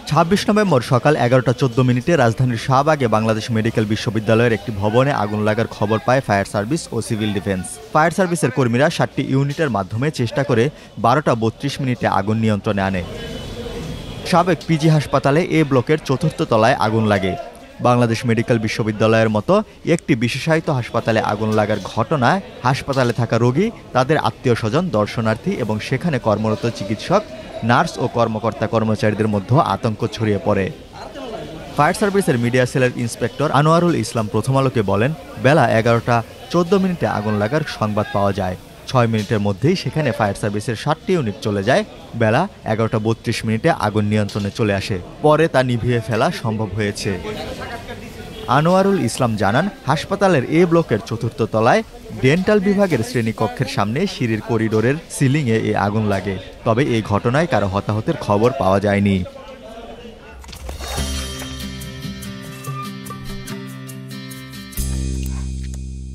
২৬ November সকাল ১১টা ১৪ রাজধানীর শাহবাগে বাংলাদেশ মেডিকেল বিশ্ববিদ্যালয়ের একটি ভবনে আগুন লাগার খবর পায় ফায়ার সার্ভিস ও সিভিল ডিফেন্স। ফায়ার সার্ভিসের কর্মীরা ৭টি ইউনিটের মাধ্যমে চেষ্টা করে ১২টা ৩২ আগুন নিয়ন্ত্রণে আনে। সাবেক পিজি হাসপাতালে এ ব্লকের ৪র্থ তলায় আগুন লাগে। বাংলাদেশ মেডিকেল বিশ্ববিদ্যালয়ের মতো একটি বিশেষায়িত হাসপাতালে আগুন লাগার ঘটনায় হাসপাতালে থাকা রোগী, তাদের আত্মীয়-স্বজন, দর্শনার্থী এবং সেখানে কর্মরত চিকিৎসক, নার্স ও কর্মচারীদের মধ্যে আতঙ্ক ছড়িয়ে পড়ে। ফায়ার সার্ভিসের মিডিয়া সেলের ইন্সপেক্টর আনোয়ারুল ইসলাম প্রথম আলোকে বলেন, বেলা ১১টা ১৪ আগুন লাগার সংবাদ পাওয়া যায়। ৬ মিনিটের মধ্যেই সেখানে ফায়ার সার্ভিসের ৭টি ইউনিট চলে যায়। বেলা ১১টা ৩২ আগুন নিয়ন্ত্রণে চলে আসে। পরে তা নিভিয়ে ফেলা সম্ভব হয়েছে। আনোয়ারুল ইসলাম জানান, হাসপাতালের এ ব্লকের ৪র্থ তলায় ডেন্টাল বিভাগের শ্রেণীকক্ষের সামনে সিঁড়ির করিডোরের সিলিংয়ে এ আগুন লাগে। তবে এই ঘটনায় কারো হতাহতের খবর পাওয়া যায়নি।